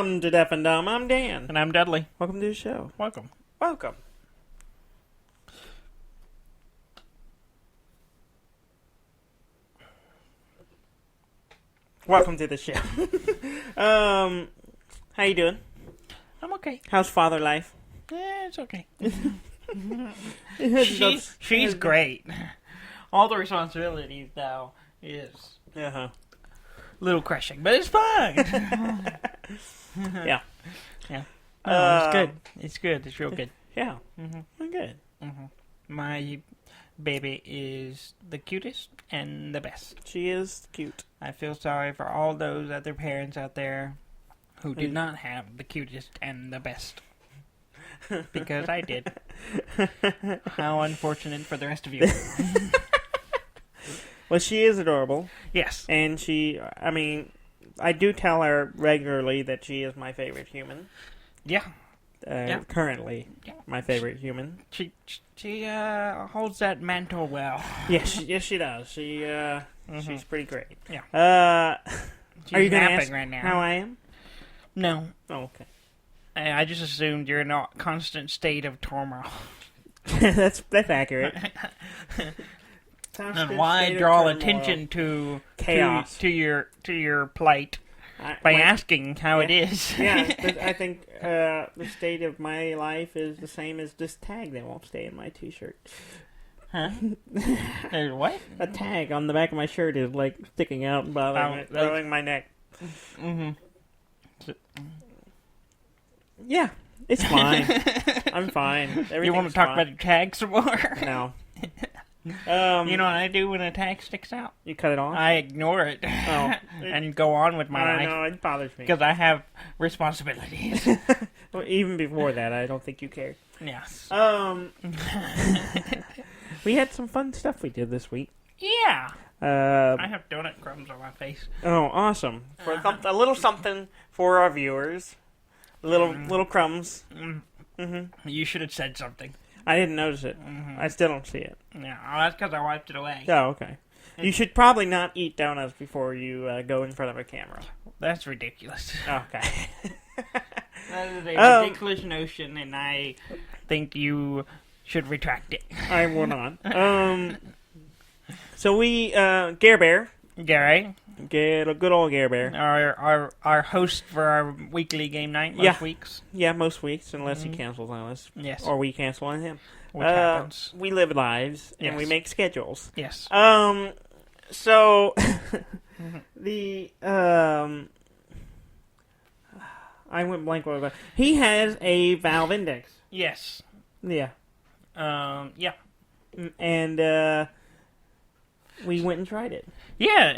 Welcome to Deaf and Dumb. I'm Dan. And I'm Dudley. Welcome to the show. Welcome. Welcome. Welcome to the show. How you doing? I'm okay. How's father life? Yeah, it's okay. She's great. All the responsibilities, though, is a little crushing, but it's fine. Yeah. Yeah. No, it's good. It's good. It's real good. Yeah. Mm-hmm. Good. Mm-hmm. My baby is the cutest and the best. She is cute. I feel sorry for all those other parents out there who did not have the cutest and the best. Because I did. How unfortunate for the rest of you. Well, she is adorable. Yes. And I do tell her regularly that she is my favorite human. Yeah. Currently, my favorite human. She holds that mantle well. Yes, she does. She's pretty great. Yeah. Are you going to ask right now? How I am? No. Oh, okay. I just assumed you're in a constant state of turmoil. that's accurate. And why draw attention to chaos to your plight by asking how it is? Yeah, I think the state of my life is the same as this tag that won't stay in my t-shirt. Huh? What? A tag on the back of my shirt is like sticking out and bothering my neck. Mm-hmm. Yeah, it's fine. I'm fine. You want to talk about your tag some more? No. You know what I do when a tag sticks out? You cut it off? I ignore it. And go on with my life. No, it bothers me. Because I have responsibilities. Well, even before that, I don't think you cared. Yes. We had some fun stuff we did this week. Yeah. I have donut crumbs on my face. Oh, awesome. For a little something for our viewers. Little crumbs. Mm-hmm. You should have said something. I didn't notice it. Mm-hmm. I still don't see it. Yeah, that's because I wiped it away. Oh, okay. You should probably not eat donuts before you go in front of a camera. That's ridiculous. Okay. That is a ridiculous notion, and I think you should retract it. I will not. So we, Gare Bear. Gary. Get a good old Gare Bear. Our host for our weekly game night most weeks. Yeah, most weeks, unless he cancels on us. Yes. Or we cancel on him. Which happens. We live lives, and we make schedules. Yes. So, I went blank. What about he has a Valve Index. Yes. Yeah. Yeah. And, we went and tried it. Yeah,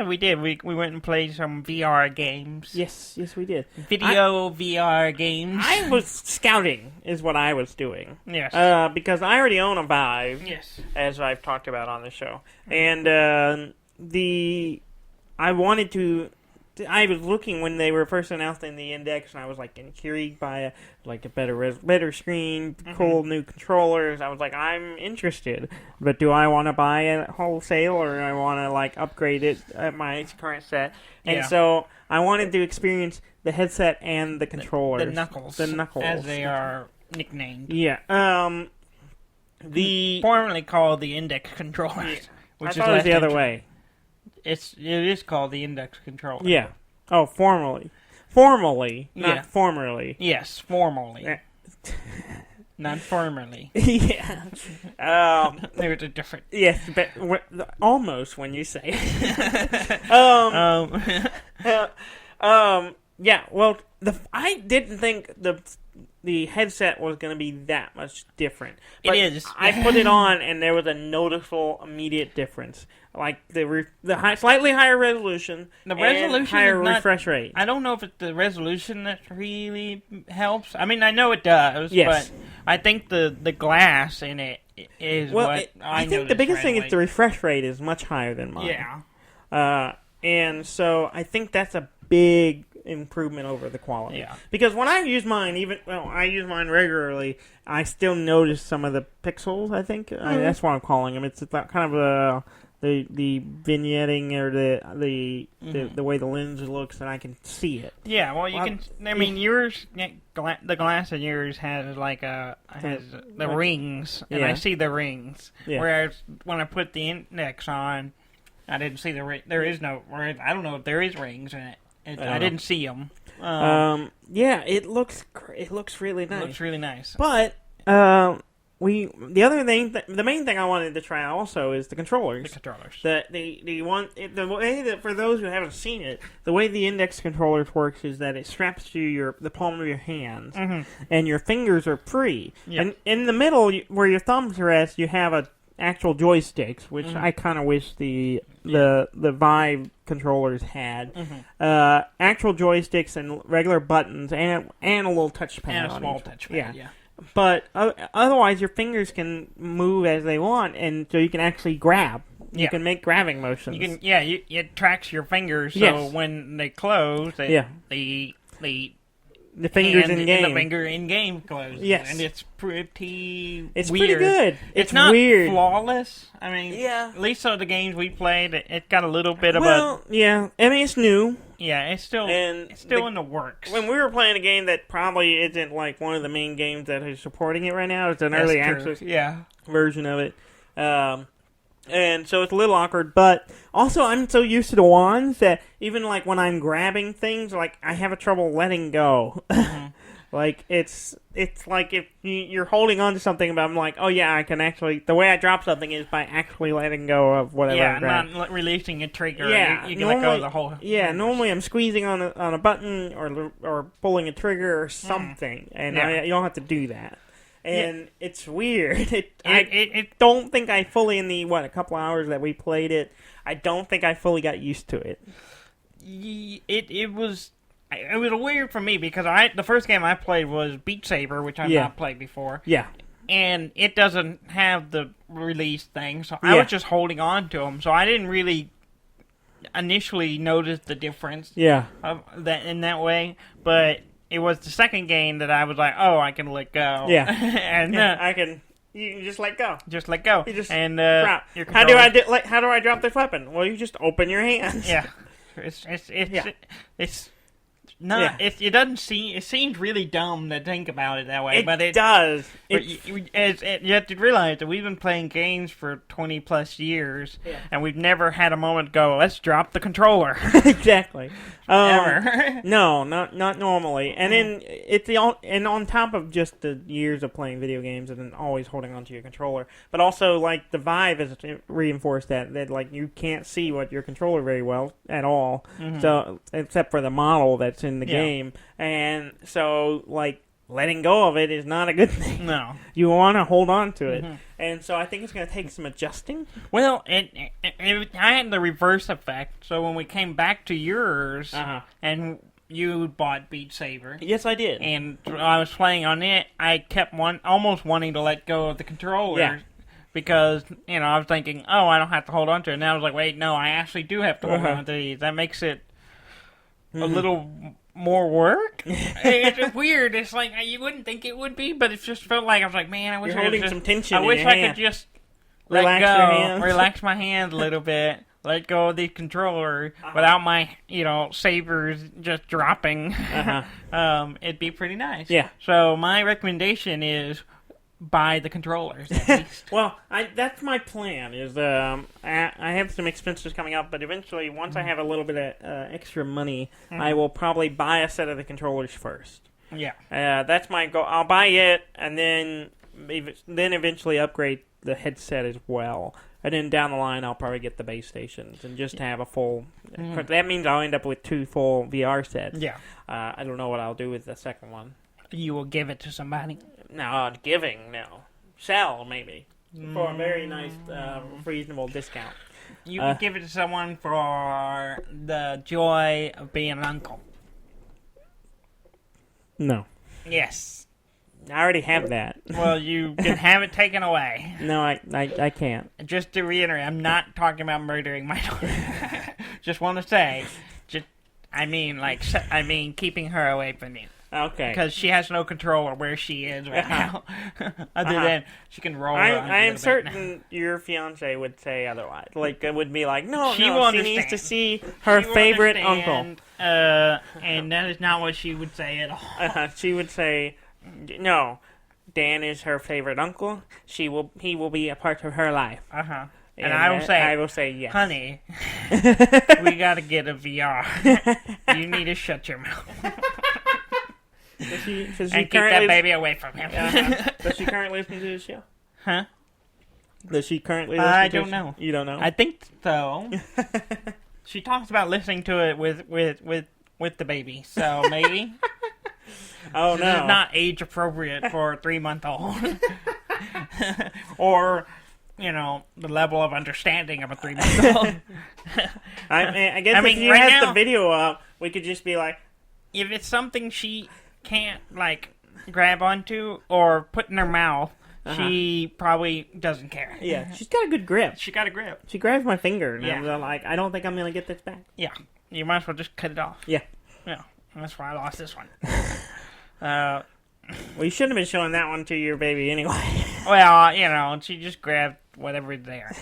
we did. We went and played some VR games. Yes, we did. VR games. I was scouting, is what I was doing. Yes. Because I already own a Vive. Yes. As I've talked about on the show. And, I was looking when they were first announcing the Index, and I was like intrigued by a better screen, cool new controllers. I was like, I'm interested, but do I want to buy it wholesale or do I want to upgrade it at my current set? And so I wanted to experience the headset and the controllers, the knuckles, as they are nicknamed. Yeah. Formerly called the Index controllers, which I thought it was the other way. It is called the Index controller. Yeah. Oh, formally, not formerly. Yes, formally. Not formerly. Yeah. There's a different. Yes, but almost when you say it. Yeah. Well, I didn't think the headset was going to be that much different. But it is. I put it on, and there was a noticeable, immediate difference. Like slightly higher resolution, and higher refresh rate. I don't know if it's the resolution that really helps. I mean, I know it does, but I think the glass in it is I think the biggest thing is the refresh rate is much higher than mine. Yeah. And so I think that's a big improvement over the quality. Yeah. Because when I use mine, I use mine regularly, I still notice some of the pixels, I think. That's what I'm calling them. It's kind of the vignetting or the way the lens looks, and I can see it. Yeah, well, you can. I mean, yours, the glass in yours has the rings, and I see the rings. Yeah. Whereas when I put the index on, I didn't see the ring. There is no. I don't know if there is rings in it. I didn't see them. Yeah, it looks really nice. It looks really nice. But the main thing I wanted to try also is the controllers. The controllers. The way that, for those who haven't seen it, the way the index controllers works is that it straps to the palm of your hands, and your fingers are free. Yep. And in the middle, where your thumbs rest, you have actual joysticks, which I kind of wish the Vive controllers had. Actual joysticks and regular buttons and a little touchpad. And a small touchpad, yeah. But otherwise, your fingers can move as they want, and so you can actually grab. You can make grabbing motions. It tracks your fingers, so when they close, the fingers in game. The finger in game closes. Yes. And it's pretty pretty good. It's not weird. Flawless. I mean, at least some of the games we played, it got a little bit of yeah. I mean, it's new. Yeah, it's still in the works. When we were playing a game that probably isn't like one of the main games that is supporting it right now, it's an early access version of it. And so it's a little awkward, but also I'm so used to the wands that even like when I'm grabbing things, like I have trouble letting go. Like it's like if you're holding on to something, but I'm like, oh yeah, I can actually. The way I drop something is by actually letting go of whatever. Yeah, not releasing a trigger. Yeah, you can let go of the whole. Yeah, normally I'm squeezing on a button or pulling a trigger or something, and you don't have to do that. And it's weird. I don't think I fully in the a couple hours that we played it. I don't think I fully got used to it. It was weird for me because the first game I played was Beat Saber, which I've not played before. Yeah. And it doesn't have the release thing, so I was just holding on to them. So I didn't really initially notice the difference. Yeah. Of that in that way, but it was the second game that I was like, oh, I can let go. Yeah. And I can. You can just let go. Just let go. You just drop. How do I drop this weapon? Well, you just open your hands. Yeah. It's not. Yeah. It doesn't seem. It seems really dumb to think about it that way, but it does. But you have to realize that we've been playing games for 20 plus years, and we've never had a moment go, let's drop the controller. Exactly. Ever. No, not normally. And then on top of just the years of playing video games and then always holding onto your controller, but also like the Vive has reinforced that like you can't see what your controller very well at all. So except for the model that's in the game, and so like letting go of it is not a good thing. No, you want to hold on to it, and so I think it's going to take some adjusting. Well, I had the reverse effect. So when we came back to yours, and you bought Beat Saber, yes, I did, and I was playing on it, I kept almost wanting to let go of the controller. Yeah. Because, I was thinking, oh, I don't have to hold on to it. And I was like, wait, no, I actually do have to hold on to these. That makes it a little more work. It's weird. It's like you wouldn't think it would be, but it just felt like I was like, man, I wish You're holding some tension. I wish I could just relax your hands. Relax my hands a little bit, let go of the controller without my sabers just dropping. It'd be pretty nice. Yeah. So my recommendation is buy the controllers at least. Well, that's my plan. Is I have some expenses coming up, but eventually, once I have a little bit of extra money, I will probably buy a set of the controllers first. Yeah, that's my goal. I'll buy it, and then eventually upgrade the headset as well. And then down the line, I'll probably get the base stations and just have a full. That means I'll end up with 2 full VR sets. Yeah. I don't know what I'll do with the second one. You will give it to somebody. No, no. Sell, maybe. For a very nice, reasonable discount. You can give it to someone for the joy of being an uncle. No. Yes. I already have that. Well, you can have it taken away. No, I can't. Just to reiterate, I'm not talking about murdering my daughter. Just want to say, keeping her away from you. Okay. Because she has no control of where she is right now. Other than she can roll around. I am certain your fiance would say otherwise. Like, it would be like, no, She she will needs to understand. see her She will favorite understand, uncle. and that is not what she would say at all. She would say, no, Dan is her favorite uncle. He will be a part of her life. Uh-huh. And I will say, yes. honey, we gotta get a VR. You need to shut your mouth. Does she And keep that baby away from him. Does she currently listen to the show? Huh? Does she currently listen I to don't the know. You don't know? I think so. She talks about listening to it with the baby, so maybe. Oh, This no. is not age appropriate for a 3-month-old. Or, the level of understanding of a 3-month-old. I guess if you right had now, the video up, we could just be like, if it's something she can't, grab onto or put in her mouth, she probably doesn't care. yeah, she's got a good grip. She got a grip. She grabs my finger, and Yeah. I'm like, I don't think I'm going to get this back. Yeah. You might as well just cut it off. Yeah. Yeah. That's why I lost this one. Well, you shouldn't have been showing that one to your baby anyway. Well, she just grabbed whatever's there.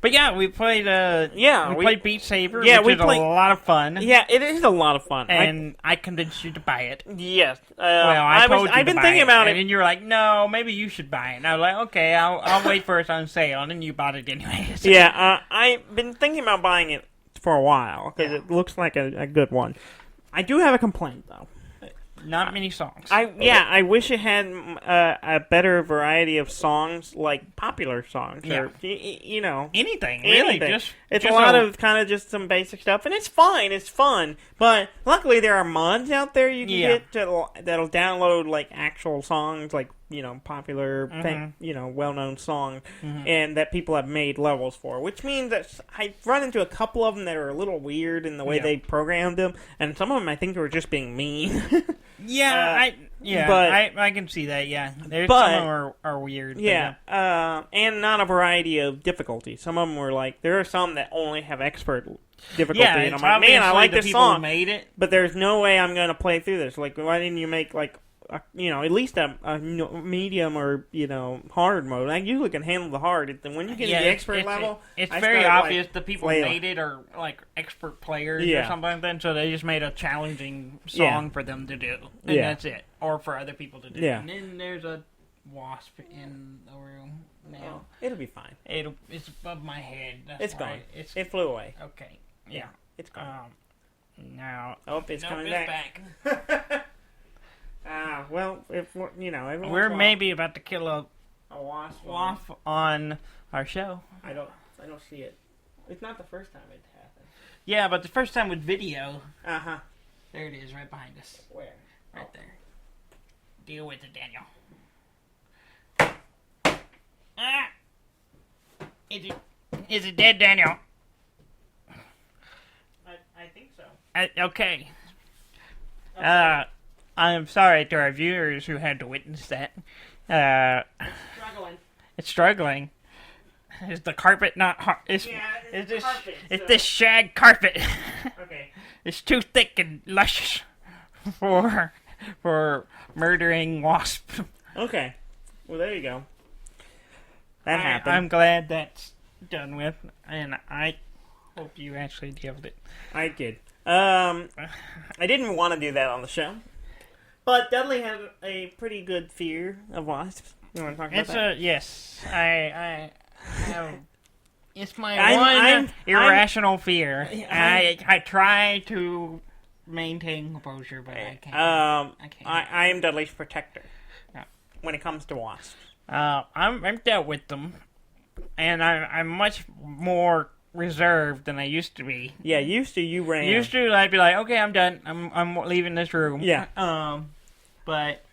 But yeah, we played. We played Beat Saber. Yeah, which we is played- a lot of fun. Yeah, it is a lot of fun. And I convinced you to buy it. Yes. I told you I've to been buy thinking about and it. then you were like, "No, maybe you should buy it." And I was like, "Okay, I'll wait for it on sale." And then you bought it anyway. Yeah, I've been thinking about buying it for a while because it looks like a good one. I do have a complaint though. Not many songs. I wish it had a better variety of songs, like popular songs, or anything really. anything. Just It's just a lot of kind of just some basic stuff, and it's fine. It's fun, but luckily there are mods out there you can get that'll download like actual songs, like popular, well-known songs, and that people have made levels for. Which means that I run into a couple of them that are a little weird in the way they programmed them, and some of them I think were just being mean. I can see that. Yeah, some of them are weird. And not a variety of difficulty. Some of them were like there are some that only have expert difficulty, and I'm like, man, I like this song, made it, but there's no way I'm going to play through this. Like, why didn't you make like at least a medium or hard mode? I usually can handle the hard. When you get to the expert level, it's I very start, obvious the people who made it are like expert players or something like that. So they just made a challenging song for them to do, and that's it, or for other people to do. Yeah. And then there's a wasp in the room now. It'll be fine. It's above my head. That's It's why gone. It flew away. Okay. Yeah. It's gone. Now. It's coming it's back. Well, if every We're maybe about to kill a wasp on our show. I don't see it. It's not the first time it happened. Yeah, but the first time with video. Uh-huh. There it is, right behind us. Where? Right there. Deal with it, Daniel. Is it dead, Daniel? I think so. Okay. I'm sorry to our viewers who had to witness that. Struggling. It's struggling. Is the carpet not hard? It's this shag carpet. Okay. It's too thick and luscious for murdering wasp. Okay. Well, there you go. That happened. I'm glad that's done with, and I hope you actually killed it. I did. I didn't want to do that on the show, but Dudley has a pretty good fear of wasps. You want to talk about that? Yes. I have. It's my one irrational fear. I try to maintain composure, but I can't. I can't. I am Dudley's protector. Yeah. When it comes to wasps. I've dealt with them, and I'm much more reserved than I used to be. Yeah, used to you ran. Used to, I'd be like, okay, I'm done. I'm leaving this room. Yeah. But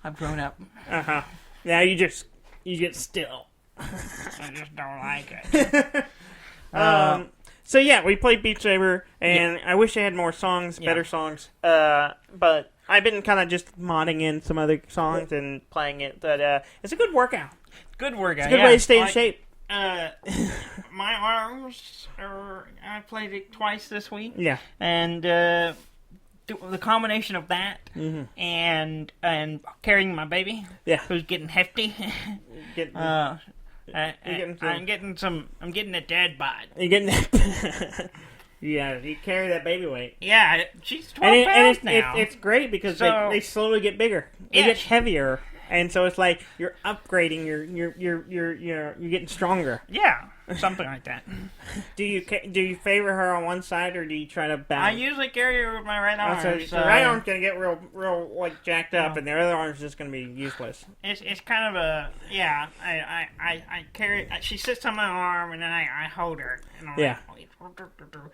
I've grown up. Now you get still. I just don't like it. So yeah, we played Beat Saber, and I wish I had more songs, better songs. But I've been kind of just modding in some other songs and playing it. But it's a good workout. Good workout. It's a good way to stay in shape. my arms are. I played it twice this week. Yeah. And the combination of that and carrying my baby, who's getting hefty. I'm getting a dad bod. You're getting that. Yeah, you carry that baby weight. Yeah, she's 12 pounds now. It's great because they slowly get bigger. They get heavier, and so it's like you're upgrading. You're getting stronger. Yeah, something like that. Do you favor her on one side, or do you try to balance? I usually carry her with my right arm. So the right arm's gonna get real like jacked up, and the other arm's just gonna be useless. It's kind of a I carry. She sits on my arm, and then I hold her. And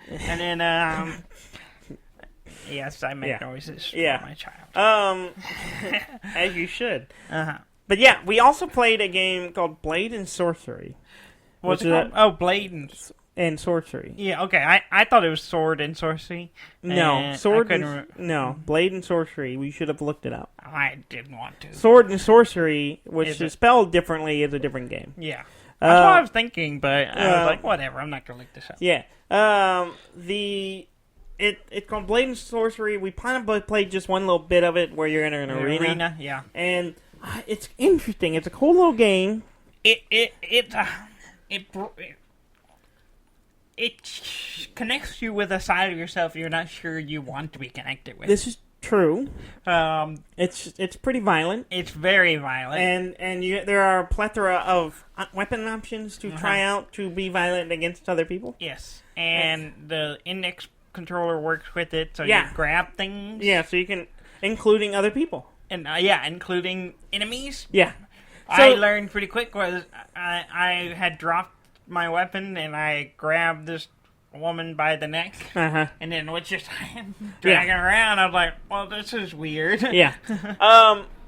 and then yes, I make noises for my child. As you should. Uh-huh. But yeah, we also played a game called Blade and Sorcery. What's it called? Blade and Sorcery. Yeah, okay. I thought it was Sword and Sorcery. No, Blade and Sorcery. We should have looked it up. I didn't want to. Sword and Sorcery, which is spelled differently, is a different game. Yeah. That's what I was thinking, but I was like, whatever, I'm not going to look this up. Yeah. It's called Blade and Sorcery. We probably played just one little bit of it where you're in an arena. Yeah. And it's interesting. It's a cool little game. It connects you with a side of yourself you're not sure you want to be connected with. This is true. It's pretty violent. It's very violent, and there are a plethora of weapon options to try out to be violent against other people. Yes, and the index controller works with it, so you grab things. Yeah, so you can, including other people, and including enemies. Yeah, so, I learned pretty quick was I had dropped my weapon and I grabbed this woman by the neck, and then was just dragging around. I was like, well, this is weird. Yeah.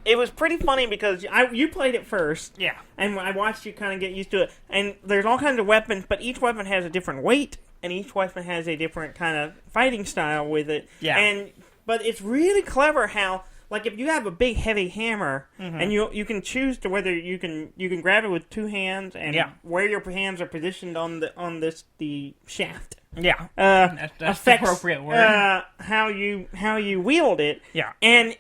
It was pretty funny because you played it first. Yeah. And I watched you kind of get used to it. And there's all kinds of weapons, but each weapon has a different weight, and each weapon has a different kind of fighting style with it. Yeah. But it's really clever how, like, if you have a big heavy hammer, and you can choose to whether you can grab it with two hands, and where your hands are positioned on the shaft. Yeah, that's affects, the appropriate word. How you wield it. Yeah, and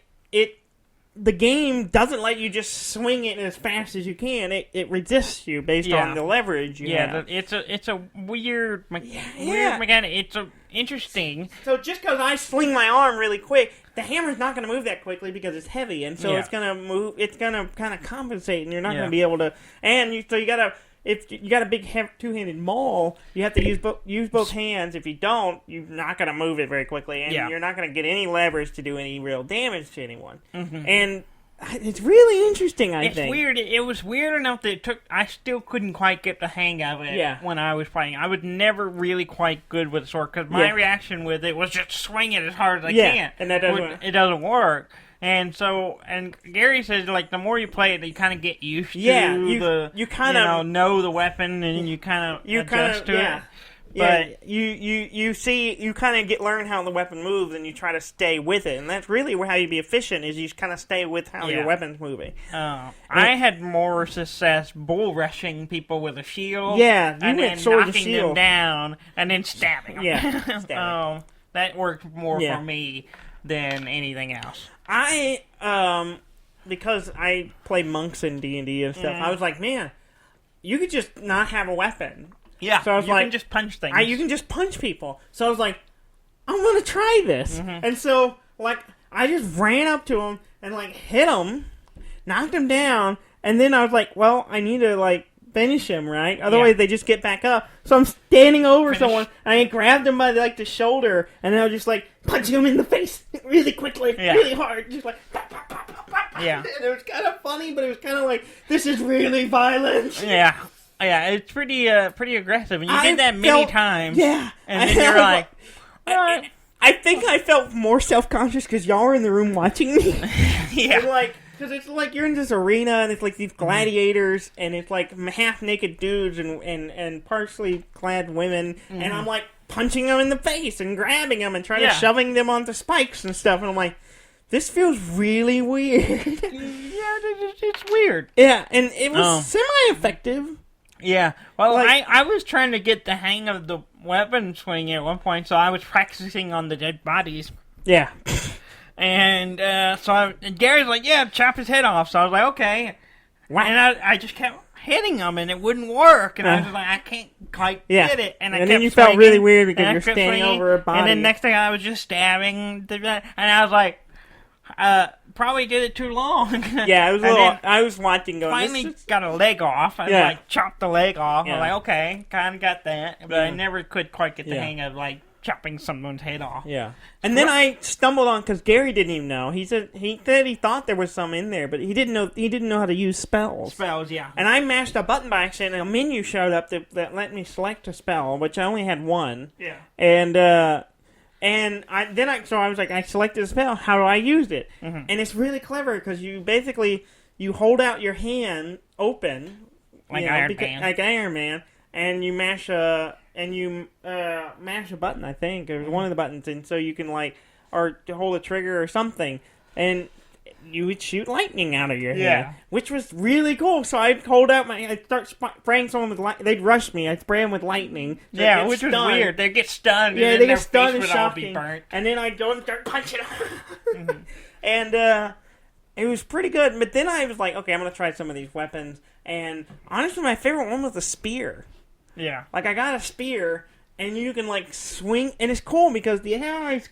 the game doesn't let you just swing it as fast as you can. It resists you based on the leverage you have. It's a weird mechanic. It's interesting. So just because I swing my arm really quick, the hammer's not going to move that quickly because it's heavy, and so it's going to move. It's going to kind of compensate, and you're not going to be able to. And you got to. If you got a big two-handed maul, you have to use both hands. If you don't, you're not going to move it very quickly, and you're not going to get any leverage to do any real damage to anyone. And it's really interesting, I think. It's weird. It was weird enough that I still couldn't quite get the hang of it when I was playing. I was never really quite good with the sword, because my reaction with it was just swing it as hard as I can. And that doesn't... It doesn't work. And so, and Gary says, like, the more you play it, you kind of get used to you kind of know the weapon, and you kind of adjust to it. But you kind of learn how the weapon moves, and you try to stay with it, and that's really how you be efficient. Is you kind of stay with how your weapon's moving. I had more success bull rushing people with a shield. Yeah, and then knocking them down, and then stabbing them. Yeah, that worked more for me than anything else. Because I play monks in D&D and stuff, I was like, man, you could just not have a weapon. Yeah, so I was you can just punch things. You can just punch people. So I was like, I'm going to try this. And so, like, I just ran up to him and, like, hit him, knocked him down, and then I was like, well, I need to, like, finish him, right? Otherwise, they just get back up. So I'm standing over someone, and I grabbed him by, like, the shoulder, and then I was just, like, punching him in the face really quickly, really hard, just like, pop, pop, pop, pop, pop. Yeah. And it was kind of funny, but it was kind of like, this is really violent. Yeah. Yeah, it's pretty aggressive, and you did that many times. Yeah. And then you're like, I think I felt more self-conscious because y'all were in the room watching me. Yeah. Because it's like you're in this arena, and it's like these gladiators, and it's like half-naked dudes and partially clad women, and I'm like punching them in the face and grabbing them and trying to shoving them onto spikes and stuff, and I'm like, this feels really weird. Yeah, it's weird. Yeah, and it was semi-effective. Yeah. Well, Like- I was trying to get the hang of the weapon swinging at one point, so I was practicing on the dead bodies. Yeah. And and Gary's like, yeah, chop his head off. So I was like, okay. Wow. And I just kept hitting him, and it wouldn't work. And I was just like, I can't quite get it. And then you felt really weird because you're standing over a body. And then next thing I was just stabbing, and I was like, probably did it too long. Yeah, it was a little. I was watching going. Finally got a leg off. I like chopped the leg off. Yeah. I'm like, okay, kind of got that, but I never could quite get the hang of like chopping someone's head off. Yeah, and then I stumbled on because Gary didn't even know. He said he thought there was some in there, but he didn't know. He didn't know how to use spells. Spells, yeah. And I mashed a button by accident, and a menu showed up that let me select a spell, which I only had one. Yeah. And I was like, I selected a spell. How do I use it? Mm-hmm. And it's really clever because you hold out your hand open, like Iron Man, and you mash a button. I think or one of the buttons, and so you can or hold a trigger or something, and you would shoot lightning out of your hand, which was really cool. So I'd hold out I'd start spraying someone with lightning. They'd rush me. I'd spray them with lightning. So which was weird. They get stunned. Yeah, and they their get stunned face and would all shocking. be burnt. And then I'd go and start punching them. And it was pretty good. But then I was like, okay, I'm going to try some of these weapons. And honestly, my favorite one was the spear. Yeah. Like, I got a spear, and you can, swing. And it's cool because the allies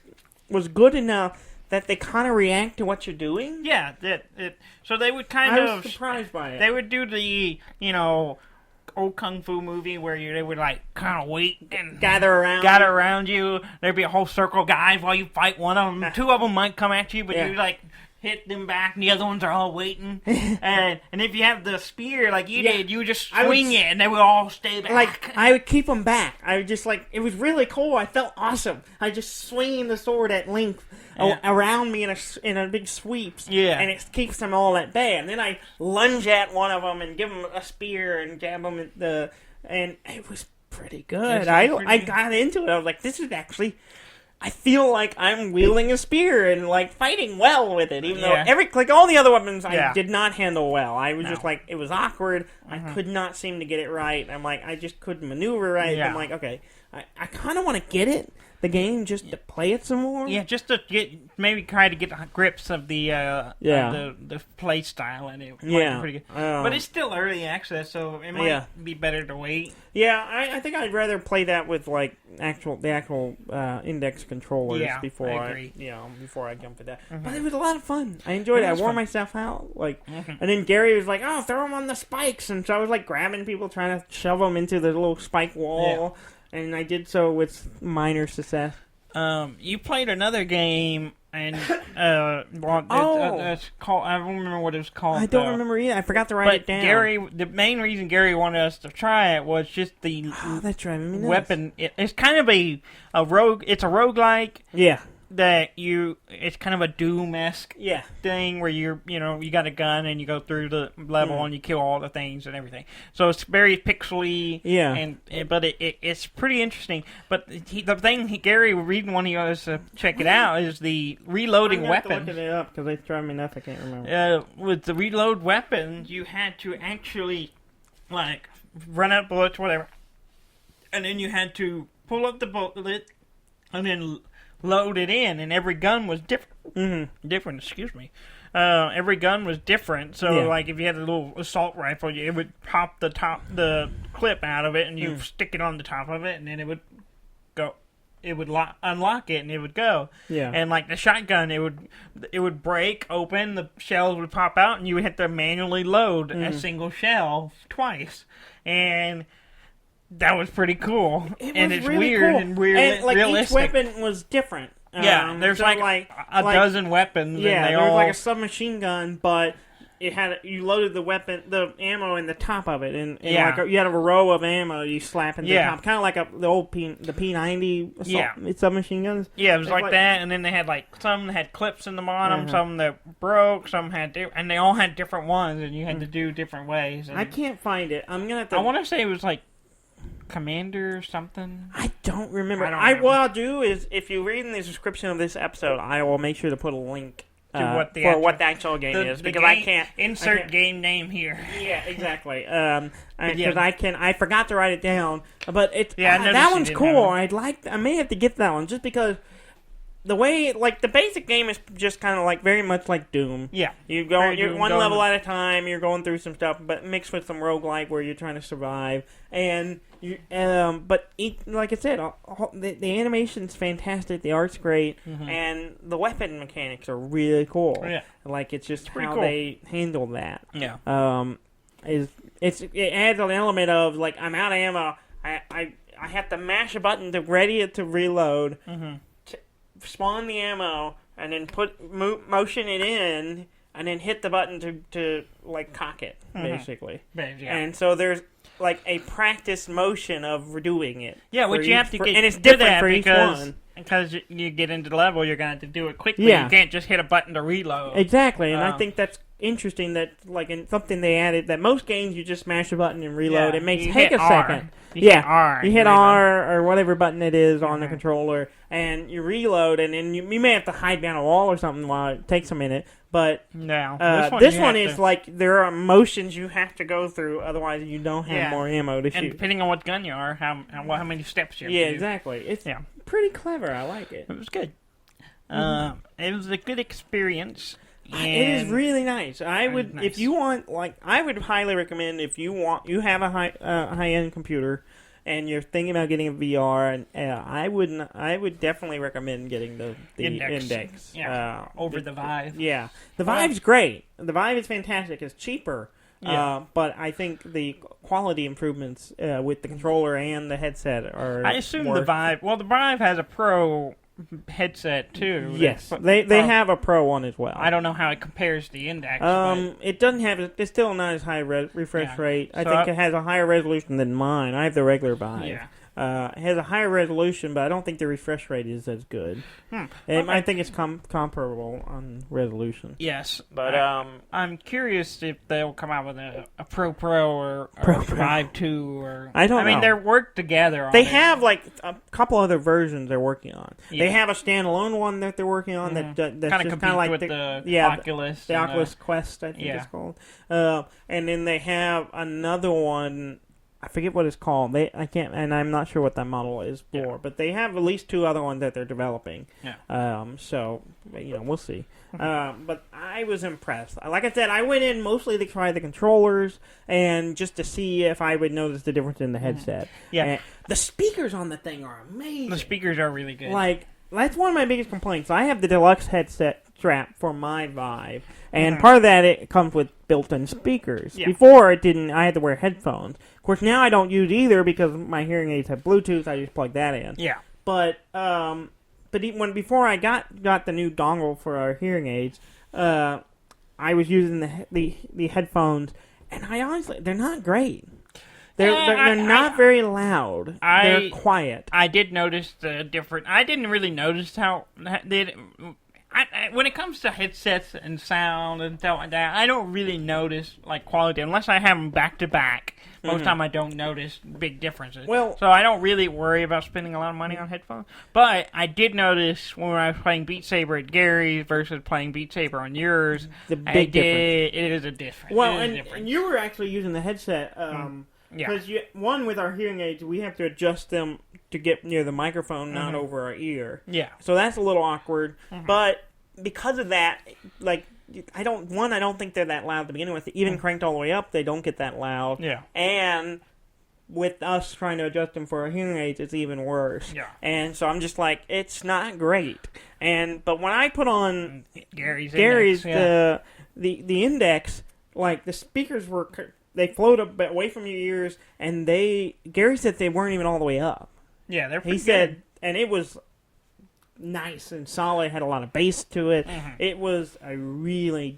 was good enough that they kind of react to what you're doing. Yeah. So they would I was surprised by it. They would do the, old kung fu movie where they would, kind of wait and gather around you. There'd be a whole circle of guys while you fight one of them. Two of them might come at you, but you, hit them back, and the other ones are all waiting. and if you have the spear like you did, you would just swing it, and they would all stay back. I would keep them back. I would just, it was really cool. I felt awesome. I just swinging the sword at length around me in a big sweeps. Yeah. And it keeps them all at bay. And then I lunge at one of them and give them a spear and jab them at and it was pretty good. I got into it. I was like, this is actually... I feel like I'm wielding a spear and fighting well with it, even though all the other weapons I did not handle well. I was just it was awkward. Mm-hmm. I could not seem to get it right. I'm like, I just couldn't maneuver right. Yeah. I'm like, okay, I kind of want to get the game just to play it some more. Yeah, just to maybe try to get the grips of the play style, and it might be pretty good. But it's still early access, so it might be better to wait. Yeah, I think I'd rather play that with the actual index controllers before I jump at that. Mm-hmm. But it was a lot of fun. I enjoyed it. I wore myself out, and then Gary was like, "Oh, throw them on the spikes," and so I was grabbing people, trying to shove them into the little spike wall. Yeah. And I did so with minor success. You played another game, and it's called. I don't remember what it was called. I don't remember either. I forgot to write it down. The main reason Gary wanted us to try it was just the that's right. weapon. It's kind of a rogue. It's a roguelike. Yeah. It's kind of a Doom-esque thing where you got a gun and you go through the level and you kill all the things and everything. So it's very pixely, but it's pretty interesting. But the thing Gary reading when he was to check it out is the reloading weapon. I'm looking it up because they drive me nuts. I can't remember. With the reload weapons, you had to actually run out bullets, whatever, and then you had to pull up the bullet and then load it in, and every gun was different. Mm-hmm. Excuse me. Every gun was different. So, if you had a little assault rifle, it would pop the clip out of it, and you stick it on the top of it, and then it would go. It would unlock it, and it would go. Yeah. And the shotgun, it would break open, the shells would pop out, and you would have to manually load a single shell twice, and that was pretty cool. It's really weird cool. And realistic. Each weapon was different. There's a dozen weapons. Yeah, and there was a submachine gun, but you loaded the ammo in the top of it, and you had a row of ammo you slap into the top, kind of like the old the P90 submachine guns. Yeah, it was like that, and then they had some that had clips in the bottom, some that broke, some had and they all had different ones, and you had to do different ways. And I can't find it. I'm gonna have to. I want to say it was Commander or something. I don't remember. What I'll do is, if you read in the description of this episode, I will make sure to put a link what the actual game is, because game, I can't insert game name here. Yeah, exactly. Because I forgot to write it down, but it's that that one's cool. I may have to get that one just because the way, like, the basic game is just kind of like very much like Doom. Yeah, you're one level at a time. You're going through some stuff, but mixed with some roguelike where you're trying to survive. And like I said, the animation's fantastic. The art's great, and the weapon mechanics are really cool. Yeah, like it's just how cool. they handle that. Yeah, it adds an element of like I'm out of ammo. I have to mash a button to ready it to reload. Spawn the ammo and then motion it in and then hit the button to like cock it basically. And so there's like a practice motion of doing it. Yeah, which you have to get, and it's different for each one. Because you get into the level, you're going to have to do it quickly. Yeah. You can't just hit a button to reload. Exactly, and I think that's interesting that like in something they added that most games you just smash a button and reload. It may take a second. You hit R. You hit R or whatever button it is on the controller, and you reload, and then you may have to hide behind a wall or something while it takes a minute. But this one is like there are motions you have to go through, otherwise you don't have more ammo to shoot. And depending on what gun you are, how many steps you have to do. Exactly. It's pretty clever. I like it. It was good. It was a good experience. It is really nice. If you want, like, I would highly recommend if you have a high end computer and you're thinking about getting a VR, and I would definitely recommend getting the Index. Over the Vive. Yeah, the Vive's great. The Vive is fantastic. It's cheaper. But I think the quality improvements with the controller and the headset are. I assume the Vive. Well, the Vive has a Pro headset too. Yes, they have a Pro one as well. I don't know how it compares to the Index. It doesn't have. It's still not as high refresh rate. I think it has a higher resolution than mine. I have the regular Vive. Yeah. It has a higher resolution, but I don't think the refresh rate is as good. I think it's comparable on resolution. Yes, but I'm curious if they'll come out with a Pro or Vive 2 or. I don't know. I mean, they work together. They have like a couple other versions they're working on. Yeah. They have a standalone one that they're working on that's just kind of like the Oculus. The Oculus Quest, I think it's called. And then they have another one. I forget what it's called. And I'm not sure what that model is for. But they have at least two other ones that they're developing. Yeah. So we'll see. But I was impressed. Like I said, I went in mostly to try the controllers and just to see if I would notice the difference in the headset. Yeah. And the speakers on the thing are amazing. The speakers are really good. Like that's one of my biggest complaints. I have the deluxe headset strap for my Vive, and part of that it comes with built-in speakers. Yeah. Before it didn't. I had to wear headphones. Of course, now I don't use either because my hearing aids have Bluetooth. I just plug that in. Yeah. But before I got the new dongle for our hearing aids, I was using the headphones, and I honestly they're not great. They're not very loud. They're quiet. I did notice the different. I didn't really notice how when it comes to headsets and sound and stuff like that, I don't really notice like quality unless I have them back to back. Most of the time, I don't notice big differences. Well, so I don't really worry about spending a lot of money on headphones. But I did notice when I was playing Beat Saber at Gary's versus playing Beat Saber on yours, the big difference. It is a difference. Well, and you were actually using the headset. Because with our hearing aids, we have to adjust them to get near the microphone, not over our ear. Yeah. So that's a little awkward. But because of that, like, I don't think they're that loud to begin with. Even cranked all the way up, they don't get that loud. Yeah. And with us trying to adjust them for our hearing aids, it's even worse. Yeah. And so I'm just like, it's not great. But when I put on Gary's Index, the Index, like, the speakers were... They float away from your ears, and Gary said they weren't even all the way up. Yeah, they're pretty good. He said, and it was nice and solid, had a lot of bass to it. It was a really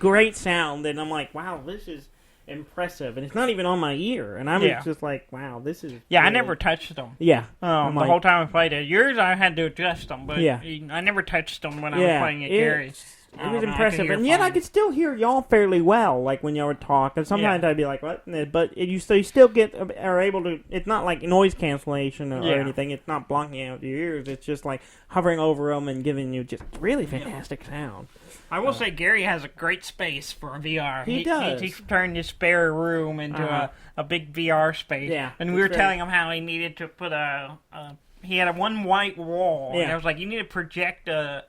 great sound, and I'm like, wow, this is impressive. And it's not even on my ear, and I was just like, wow, this is... Yeah, really... I never touched them. Yeah. The whole time I played it. Yours, I had to adjust them, but I never touched them when I was playing at Gary's. It was impressive, and yet I could still hear y'all fairly well, like when y'all would talk. And sometimes I'd be like, "What?" But you still are able to. It's not like noise cancellation or anything. It's not blocking out your ears. It's just like hovering over them and giving you just really fantastic sound. I will say Gary has a great space for a VR. He does. He turned his spare room into a big VR space. Yeah, and we were telling him how he needed to put he had one white wall. Yeah. And I was like, you need to project the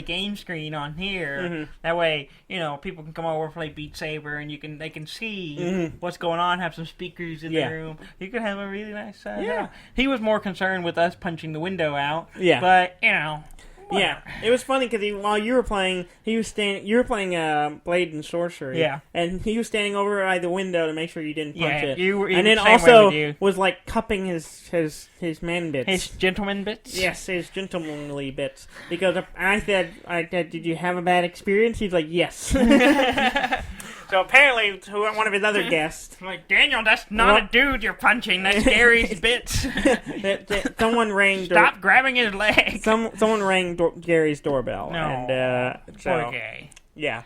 game screen on here. Mm-hmm. That way, people can come over, play Beat Saber, and they can see what's going on, have some speakers in the room. You could have a really nice house. He was more concerned with us punching the window out. Yeah. But, whatever. Yeah, it was funny because while you were playing, you were playing Blade and Sorcery. Yeah, and he was standing over by the window to make sure you didn't punch it. And then also was like cupping his man bits, his gentleman bits. Yes, his gentlemanly bits. Because I said, "Did you have a bad experience?" He's like, "Yes." So apparently, one of his other guests, like, Daniel, that's not a dude you're punching. That's Gary's bits. Someone rang. Stop grabbing his leg. Someone rang Gary's doorbell. No, and, poor guy. Yeah,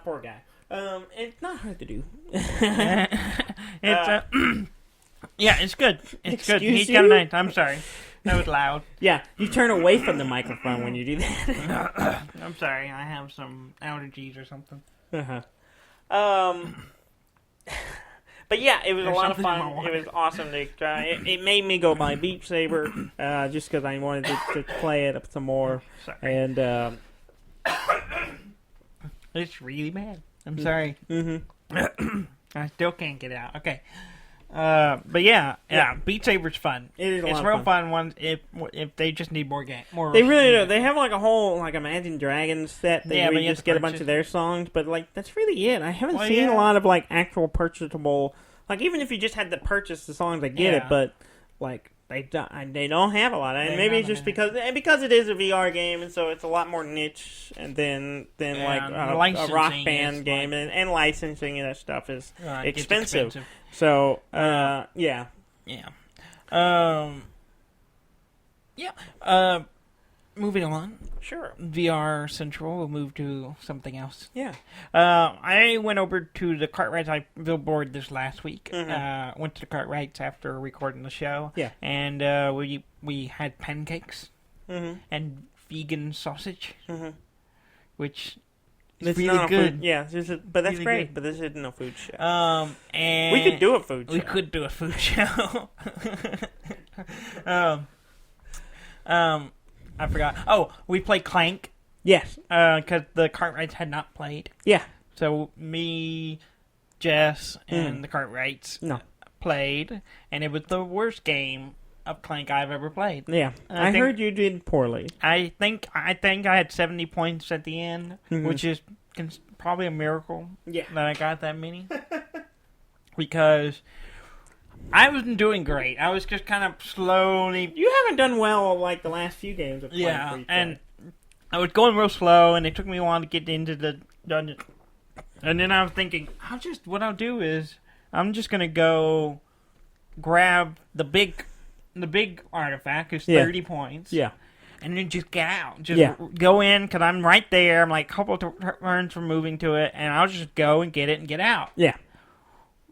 poor guy. It's not hard to do. It's good. It's good. He's kind of nice. I'm sorry. That was loud. Yeah, you turn away from the microphone when you do that. I'm sorry. I have some allergies or something. But yeah, it was a lot of fun. It was awesome to try. It made me go buy Beat Saber just because I wanted to play it some more. Sorry. And it's really bad. I'm sorry. Mm-hmm. I still can't get it out. Okay. But yeah, Beat Saber's fun. It's real fun. Once if they just need more more. They really do. They have like a whole Imagine Dragons set. Where you just get a bunch of their songs, but that's really it. I haven't seen a lot of actual purchasable. Even if you just had to purchase the songs, I get it, but they don't have a lot. And maybe it's just because it is a VR game, and so it's a lot more niche than a rock band game, and licensing and that stuff is expensive. So, yeah. Moving on. Sure. VR Central will move to something else. Yeah. I went over to the Cartwrights billboard this last week. Mm-hmm. Went to the Cartwrights after recording the show. Yeah. And we had pancakes and vegan sausage, which is really good. But that's really great. Good. But this isn't a food show. And we could do a food show. We could do a food show. I forgot. Oh, we played Clank. Yes. Because the Cartwrights had not played. Yeah. So me, Jess, and the Cartwrights played, and it was the worst game of Clank I've ever played. Yeah. I heard you did poorly. I think I had 70 points at the end, which is probably a miracle that I got that many. Because I wasn't doing great. I was just kind of slowly. You haven't done well the last few games of Clank. And I was going real slow, and it took me a while to get into the dungeon. And then I was thinking, what I'll do is I'm just gonna go grab the big artifact, is 30 points. Yeah. And then just get out. Go in, because I'm right there. I'm a couple turns from moving to it, and I'll just go and get it and get out. Yeah.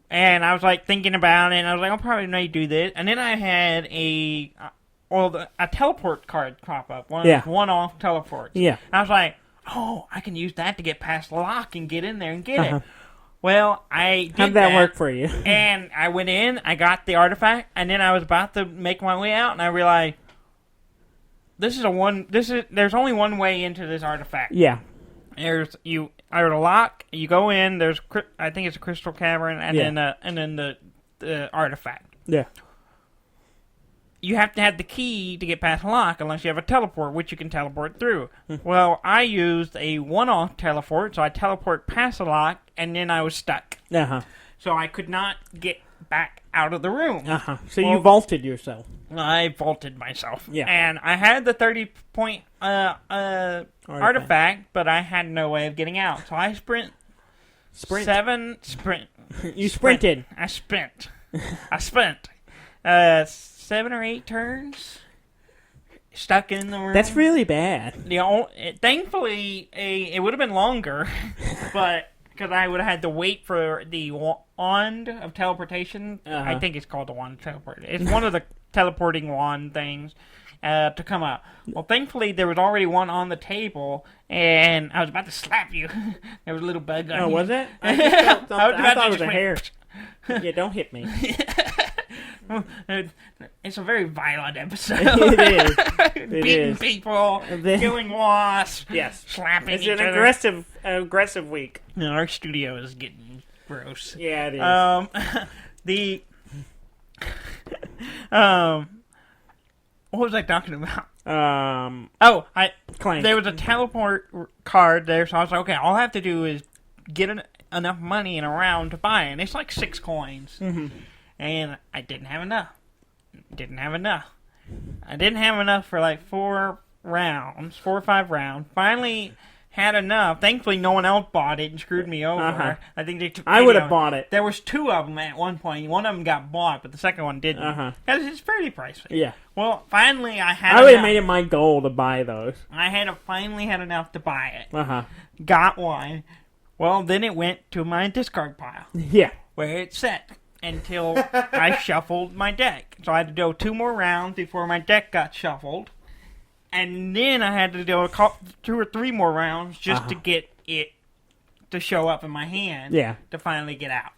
And I was thinking about it, and I was I'll probably need to do this. And then I had a teleport card crop up, one-off teleports. Yeah. And I was like, I can use that to get past the lock and get in there and get it. Well, I did How'd that work for you? And I went in, I got the artifact, and then I was about to make my way out, and I realized there's only one way into this artifact. Yeah. There's a lock. You go in. I think it's a crystal cavern, and then the artifact. Yeah. You have to have the key to get past the lock, unless you have a teleport, which you can teleport through. Well, I used a one-off teleport, so I teleport past the lock, and then I was stuck. So I could not get back out of the room. So you vaulted yourself. I vaulted myself. Yeah. And I had the 30-point artifact, but I had no way of getting out. So I sprint. You sprinted. I spent 7 or 8 turns stuck in the room. That's really bad. Thankfully, it would have been longer, but because I would have had to wait for the wand of teleportation. I think it's called the wand of teleportation. It's one of the teleporting wand things to come out. Well, thankfully, there was already one on the table, and I was about to slap you. There was a little bug on you. Oh, was it? I thought it was a hair. Yeah, don't hit me. It's a very violent episode. It is. Beating people, killing wasps, slapping it's each an other. aggressive week. No, our studio is getting gross. Yeah, it is. What was I talking about? Clank. There was a teleport card there, so I was like, okay, all I have to do is get enough money in a round to buy it. And it's like 6 coins. Mm-hmm. And I didn't have enough. I didn't have enough for like 4 or 5 rounds. Finally had enough. Thankfully, no one else bought it and screwed me over. Uh-huh. I think they took. I would have bought it. There was 2 of them at one point. One of them got bought, but the second one didn't. Because it's fairly pricey. Yeah. Well, finally, I would have made it my goal to buy those. I finally had enough to buy it. Got one. Well, then it went to my discard pile. Yeah. Where it sat until I shuffled my deck. So I had to go 2 more rounds before my deck got shuffled. And then I had to do 2 or 3 more rounds just to get it to show up in my hand to finally get out.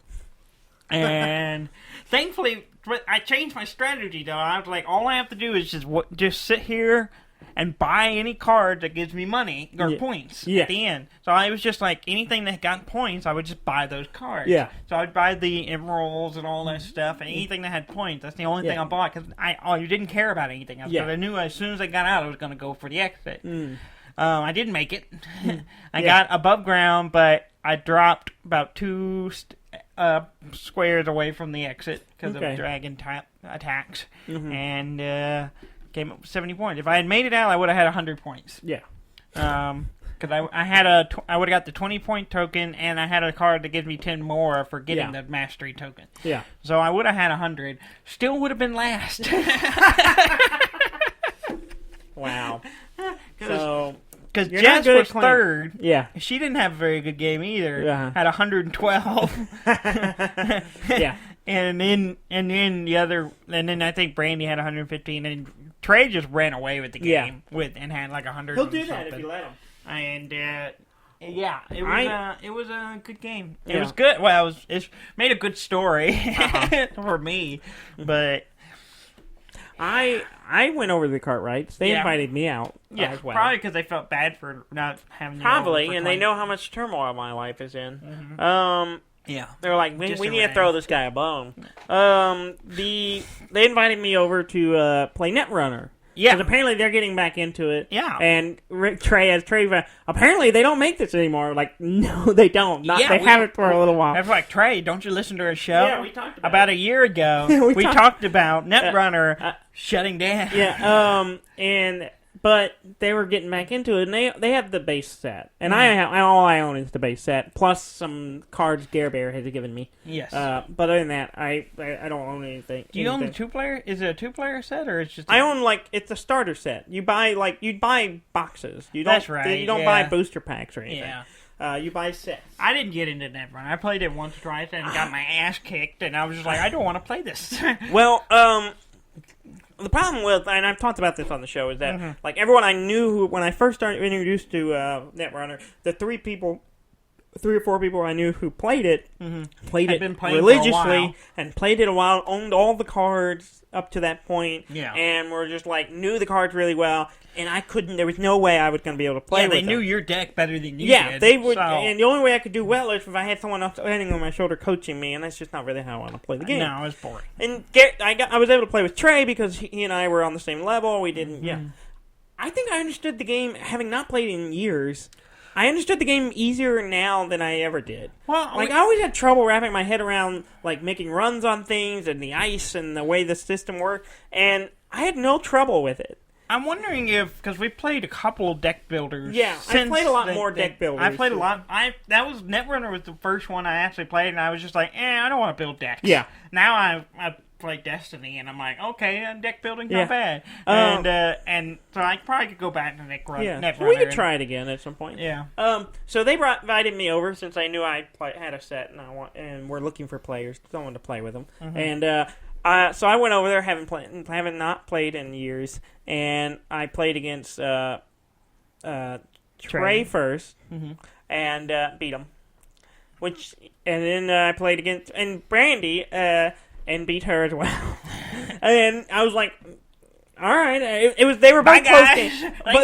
And thankfully, I changed my strategy, though. I was like, all I have to do is just sit here and buy any card that gives me money or points at the end. So I was just like, anything that got points, I would just buy those cards. Yeah. So I'd buy the emeralds and all that stuff, and anything that had points. That's the only thing I bought, because you didn't care about anything else. Because I knew as soon as I got out, I was going to go for the exit. I didn't make it. I got above ground, but I dropped about 2 squares away from the exit because of dragon attacks. And came up with 70 points. If I had made it out, I would have had 100 points. Yeah. Because I would have got the 20-point token, and I had a card that gives me 10 more for getting the mastery token. Yeah. So I would have had 100. Still would have been last. Wow. So because Jess was third. Yeah. She didn't have a very good game either. Had 112. Yeah. And then I think Brandy had 115, and Trey just ran away with the game and had like 100. He'll do that if you let him. And it was a good game. It was good. Well, it made a good story for me, but I went over to the Cartwrights. They invited me out. As well. Probably because they felt bad for not having. Probably, and they know how much turmoil my life is in. They're like, we need to throw this guy a bone. They invited me over to play Netrunner. Yeah. Because apparently they're getting back into it. Yeah. And Trey, apparently they don't make this anymore. Like, no, they don't. They haven't for a little while. I was like, Trey, don't you listen to our show? Yeah, we talked about a year ago. we talked about Netrunner shutting down. Yeah. But they were getting back into it, and they have the base set, and all I own is the base set plus some cards Gare Bear has given me. Yes. But other than that, I don't own anything. Do you own the 2-player? Is it a 2-player set or it's just? I own it's a starter set. You buy boxes. You don't. That's right. You don't buy booster packs or anything. Yeah. You buy sets. I didn't get into Netrunner. I played it once or twice and got my ass kicked, and I was just like, I don't want to play this. Well, the problem with, and I've talked about this on the show, is that like everyone I knew when I first started introduced to Netrunner, the 3 or 4 people I knew who played it, played it religiously and played it a while, owned all the cards up to that point, and were just like knew the cards really well. And I couldn't. There was no way I was going to be able to play. Yeah, they with knew them. your deck better than you did. Yeah, they would. So. And the only way I could do well is if I had someone else standing on my shoulder coaching me, and that's just not really how I want to play the game. No, it's boring. And I was able to play with Trey because he and I were on the same level. We didn't. Yeah, I think I understood the game having not played in years. I understood the game easier now than I ever did. Well, I always had trouble wrapping my head around making runs on things and the ice and the way the system worked, and I had no trouble with it. I'm wondering if, because we played a couple deck builders. Yeah, I played a lot more deck builders. I played a lot. That was Netrunner was the first one I actually played, and I was just like, I don't want to build decks. Yeah. Now I play Destiny, and I'm like, okay, deck building's not bad. And so I probably could go back to Netrunner. We could try it again at some point. Yeah. So they invited me over since I knew I had a set, and we're looking for players, someone to play with them, and. So I went over there, haven't not played in years, and I played against Trey first, and beat him. And then I played against Brandy, and beat her as well. And I was like, all right, they were both close games, but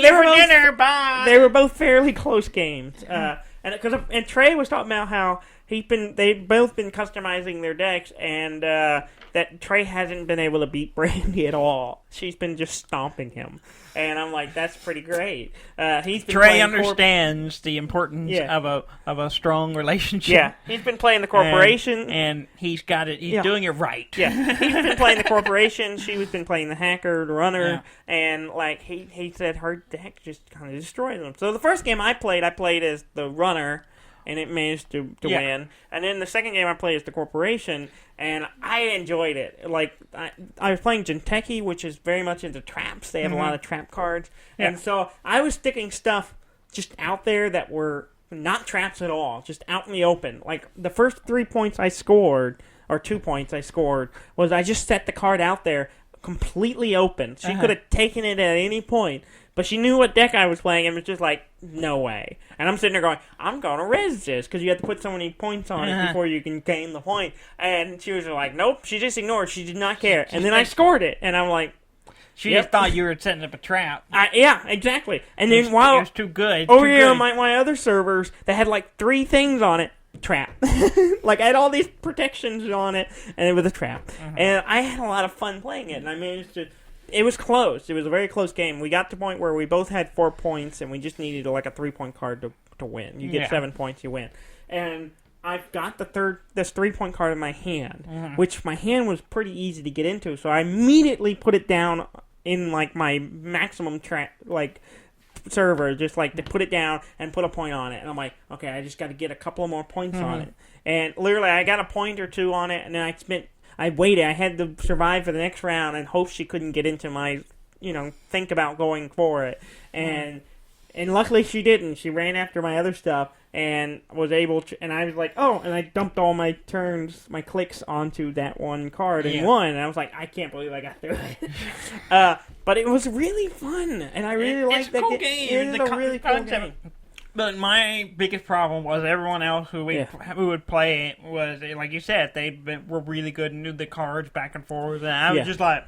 they were both fairly close games. And Trey was talking about how they've both been customizing their decks, and that Trey hasn't been able to beat Brandy at all. She's been just stomping him, and I'm like, that's pretty great. Trey understands the importance of a strong relationship. Yeah, he's been playing the corporation, and he's got it. He's doing it right. Yeah, he's been playing the corporation. She's been playing the hacker, the runner, and like he said, her deck just kind of destroyed him. So the first game I played as the runner. And it managed to win. And then the second game I played is the Corporation, and I enjoyed it. Like, I was playing Jinteki, which is very much into traps. They have a lot of trap cards. Yeah. And so I was sticking stuff just out there that were not traps at all, just out in the open. Like, the first 3 points I scored, or 2 points I scored, was I just set the card out there completely open. She could have taken it at any point. But she knew what deck I was playing and was just like, no way. And I'm sitting there going, I'm going to res this, because you have to put so many points on it before you can gain the point. And she was like, nope, she just ignored. She did not care. And then I scored it, and I'm like... She just thought you were setting up a trap. Yeah, exactly. And then while... It was too good. Over here on my other servers, they had like 3 things on it. Trap. Like, I had all these protections on it, and it was a trap. And I had a lot of fun playing it, and I managed to... It was close. It was a very close game. We got to the point where we both had 4 points, and we just needed like a 3-point card to win. You get 7 points, you win. And I've got this 3-point card in my hand, which my hand was pretty easy to get into. So I immediately put it down in like my maximum server, just like to put it down and put a point on it. And I'm like, okay, I just got to get a couple more points on it. And literally, I got a point or 2 on it, and then I waited. I had to survive for the next round and hope she couldn't get into my, think about going for it. And luckily she didn't. She ran after my other stuff and was able to, and I was like, oh, and I dumped all my my clicks onto that one card and won. And I was like, I can't believe I got through it. But it was really fun, and I really liked that game. It is a really cool game. But my biggest problem was everyone else who would play it was, like you said, were really good and knew the cards back and forth. And I was just like,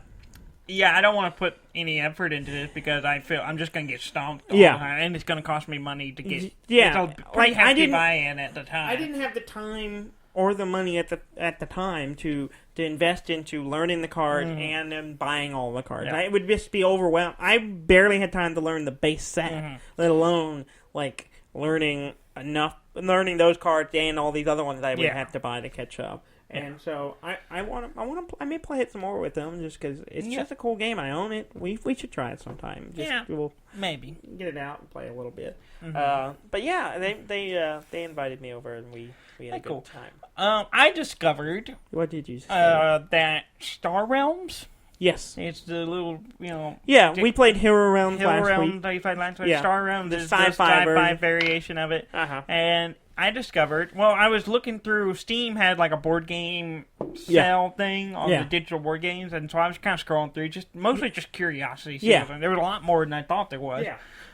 I don't want to put any effort into this because I feel I'm just going to get stomped all the time. And it's going to cost me money to get it's a pretty hefty buy-in at the time. I didn't have the time or the money at the time to invest into learning the cards and then buying all the cards. I would just be overwhelmed. I barely had time to learn the base set, let alone, like... learning those cards and all these other ones I would have to buy to catch up. And so I may play it some more with them just because it's just a cool game. I own it. We should try it sometime. We'll maybe get it out and play a little bit. But yeah, they invited me over and we had a good time. I discovered. What did you say? That Star Realms. Yes. It's the little, Yeah, we played Hero Realms last week. You played last week. Star Realms is the sci-fi variation of it. And I discovered, I was looking through, Steam had like a board game sale thing on the digital board games, and so I was kind of scrolling through, mostly just curiosity. And there was a lot more than I thought there was.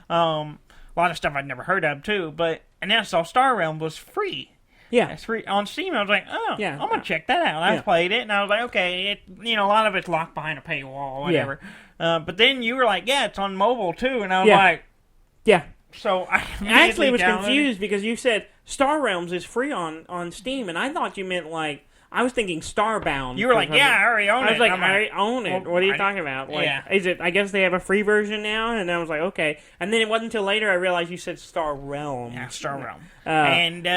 A lot of stuff I'd never heard of, too. And then I saw Star Realms was free. Yeah. It's free on Steam. I was like, I'm going to check that out. I played it, and I was like, okay, a lot of it's locked behind a paywall or whatever. But then you were like, it's on mobile, too. And I was like... Yeah. So I actually was confused because you said Star Realms is free on Steam, and I thought you meant, like... I was thinking Starbound. You were like, yeah, I already own it. I was like, I'm I already own it. well, What are you talking about? Like, yeah. is it? I guess they have a free version now, and I was like, okay. And then it wasn't until later I realized you said Star Realm. Yeah, Star Realm. And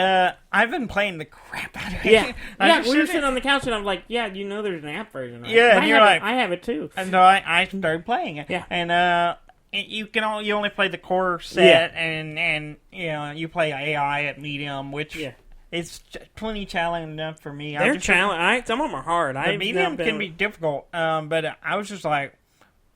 I've been playing the crap out of it. Yeah, I we were sitting on the couch, and I'm like, yeah, there's an app version. Right? Yeah, But and you're like, I have it too. And so I started playing it. Yeah. And you only play the core set, and you play AI at medium, which is plenty challenging enough for me. They're challenging. Some of them are hard. The medium can be difficult, but I was just like,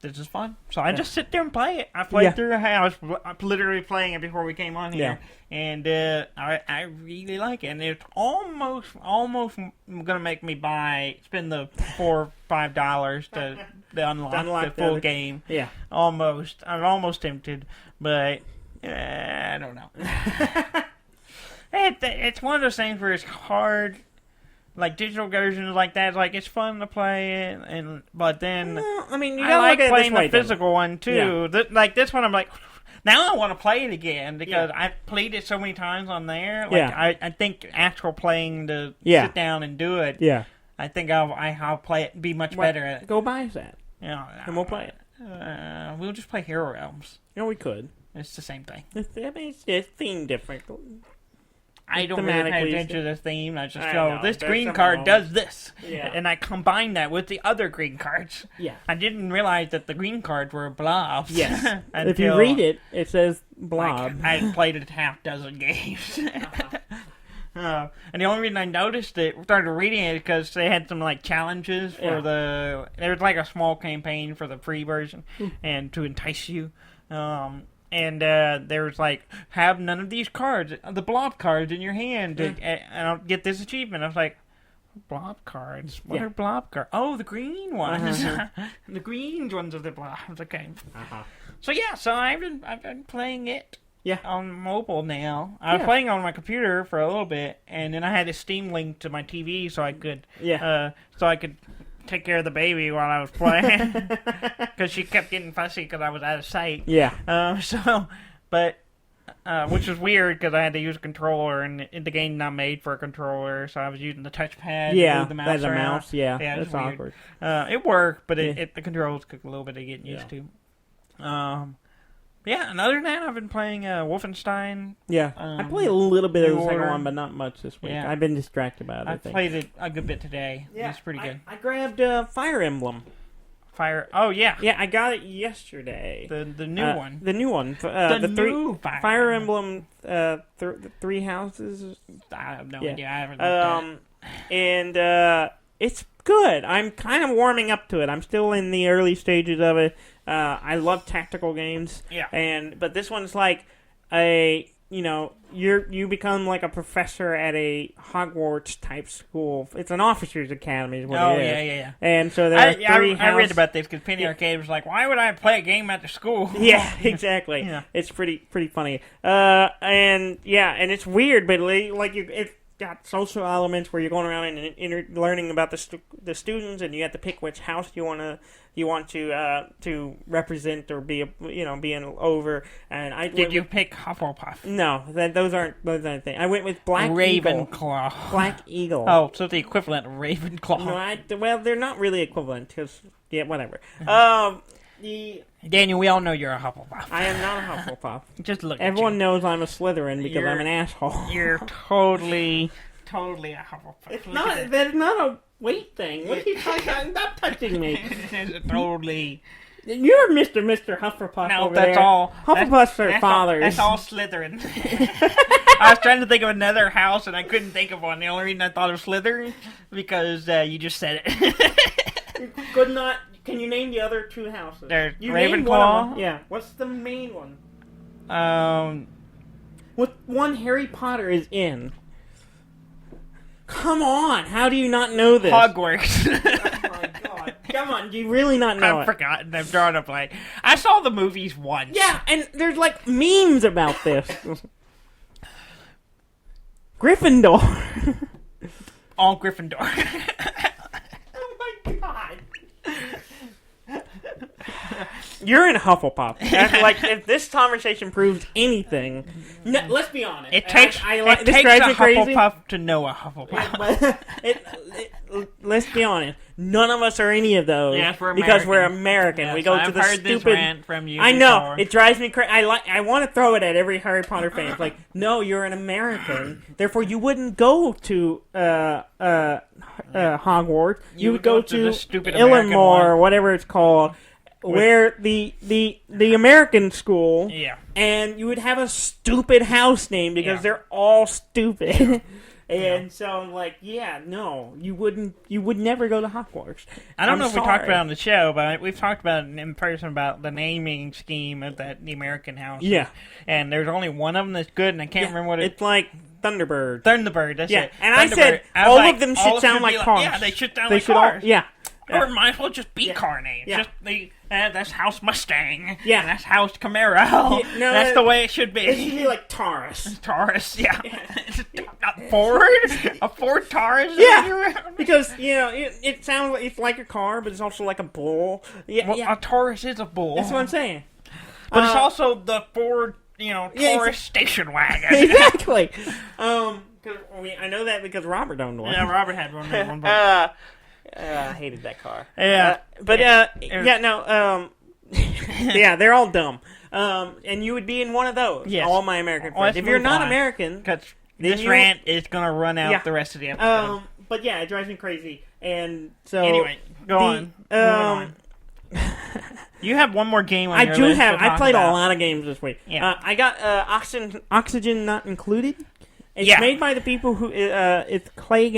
this is fun. So I just sit there and play it. I played through the house. I was literally playing it before we came on here. And I really like it. And it's almost going to make me spend the $4 or $5 to unlock the full game. Yeah. Almost. I'm almost tempted, but I don't know. It's one of those things where it's hard. Like digital versions like that, it's fun to play it, but then I mean, you I gotta like look at playing it this way, the physical one too. This one, I'm like, now I want to play it again because I've played it so many times on there. I think actual playing to sit down and do it. Yeah, I think I'll play it and be much better at it. Go buy that, and we'll play it. We'll just play Hero Realms. Yeah, we could. It's the same thing. It's themed different. I don't really pay attention to the theme. I just go, this green card does this. Yeah. And I combine that with the other green cards. Yeah. I didn't realize that the green cards were blobs. Yes. If you read it, it says blob. I played it half dozen games. And the only reason I noticed it, started reading it, because they had some challenges for there was a small campaign for the free version and to entice you. And there was have none of these cards, the blob cards in your hand, and I'll get this achievement. I was like, blob cards? What are blob cards? Oh, the green ones. The green ones are the blobs. Okay. So I've been playing it. On mobile now. I was playing on my computer for a little bit, and then I had a Steam link to my TV so I could take care of the baby while I was playing, because she kept getting fussy because I was out of sight. Which was weird because I had to use a controller, and the game's not made for a controller, so I was using the touchpad to move the mouse that's around. a mouse. Yeah, that's weird. Awkward. It worked, but the controls took a little bit of getting used to. And other than that, I've been playing Wolfenstein. I played a little bit of the second one, but not much this week. I've been distracted by it. I think. Played it a good bit today. It's pretty good. I grabbed Fire Emblem. Oh, yeah. Yeah, I got it yesterday. The new one. The new one. Fire Emblem Three Houses. I have no idea. I haven't looked at it. And it's good. I'm kind of warming up to it. I'm still in the early stages of it. I love tactical games. But this one's like you become like a professor at a Hogwarts type school. It's an officer's academy is what it is. Yeah. And so there are three I read about this because Penny Arcade was like, why would I play a game at the school? Yeah, exactly. It's pretty funny. And it's weird, but it's got social elements where you're going around and learning about the students, and you have to pick which house you want to represent or be over. And did you pick Hufflepuff? No, those aren't things. I went with Black Ravenclaw. Black Eagle. Oh, so the equivalent of Ravenclaw. No, they're not really equivalent because whatever. Daniel, we all know you're a Hufflepuff. I am not a Hufflepuff. Just look. Everyone knows I'm a Slytherin because I'm an asshole. You're totally a Hufflepuff. It's not. That's not a weight thing. What are you talking about? Stop touching me. Totally. You're Mr. Hufflepuff. No, over that's there. all. Hufflepuffs are fathers. That's all Slytherin. I was trying to think of another house and I couldn't think of one. The only reason I thought of Slytherin because you just said it. Could not. Can you name the other two houses? There's you Ravenclaw. Yeah. What's the main one? What one Harry Potter is in? Come on! How do you not know this? Hogwarts. Oh my god! Come on! Do you really not know I've forgotten. I've drawn a blank. I saw the movies once. Yeah, and there's memes about this. Gryffindor. All Gryffindor. Oh my god! You're in Hufflepuff. If this conversation proves anything, No, let's be honest. It takes a Hufflepuff to know a Hufflepuff. Let's be honest. None of us are any of those. Yes, because we're American. Yes, we go I've to the heard stupid. This rant from you I know before. it drives me crazy. I want to throw it at every Harry Potter fan. It's like, no, you're an American. Therefore, you wouldn't go to Hogwarts. You would go to the stupid American Illimore or one. whatever it's called. Where the American school, Yeah. and you would have a stupid house name because they're all stupid, and so like no, you would never go to Hogwarts. I don't know if we talked about it on the show, but we've talked about it in person about the naming scheme of the American house. Yeah, and there's only one of them that's good, and I can't remember what it's like. Thunderbird. Thunderbird, that's it. And Thunderbird. I said all of them should sound like cars. Yeah, they should sound like cars. Or it might as well just be car names. Yeah. Just that's House Mustang. Yeah. And that's House Camaro. No, that's the way it should be. It should be like Taurus. Taurus, yeah. A Ford? A Ford Taurus? Yeah. Because, it sounds like it's like a car, but it's also like a bull. A Taurus is a bull. That's what I'm saying. But it's also the Ford, Taurus station wagon. Exactly. I know that because Robert owned one. Yeah, Robert had one. I hated that car. Yeah. They're all dumb. And you would be in one of those. Yes. All my American friends. If you're not American, this rant is going to run out the rest of the episode. But yeah, it drives me crazy. And so anyway, go on. You have one more game on your list. I played a lot of games this week. Yeah. I got Oxygen Not Included. It's made by the people who it's Clay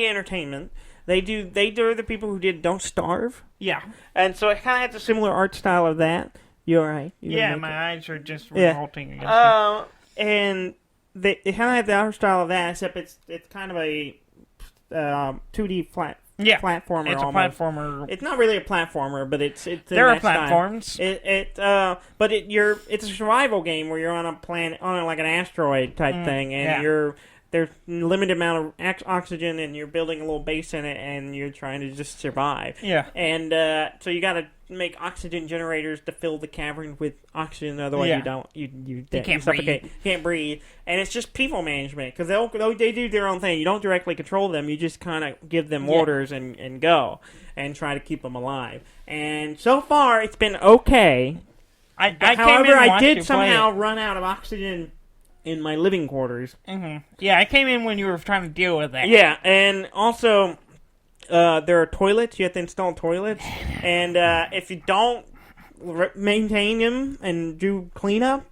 Entertainment. They are the people who did Don't Starve. Yeah. And so it kind of has a similar art style of that. You all right? My eyes are just revolting against me. And it kind of has the art style of that, except it's kind of a 2D platformer. It's almost. A platformer. It's not really a platformer, but it's there are platforms. But it's a survival game where you're on a planet like an asteroid type thing, and there's a limited amount of oxygen, and you're building a little base in it, and you're trying to just survive. Yeah. And so you got to make oxygen generators to fill the cavern with oxygen, otherwise you can't suffocate. breathe. You can't breathe. And it's just people management, because they do their own thing. You don't directly control them. You just kind of give them orders and go and try to keep them alive. And so far, it's been okay. However, I did somehow run out of oxygen in my living quarters. Mm-hmm. Yeah, I came in when you were trying to deal with that. Yeah, and also there are toilets. You have to install toilets, and if you don't maintain them and do cleanup,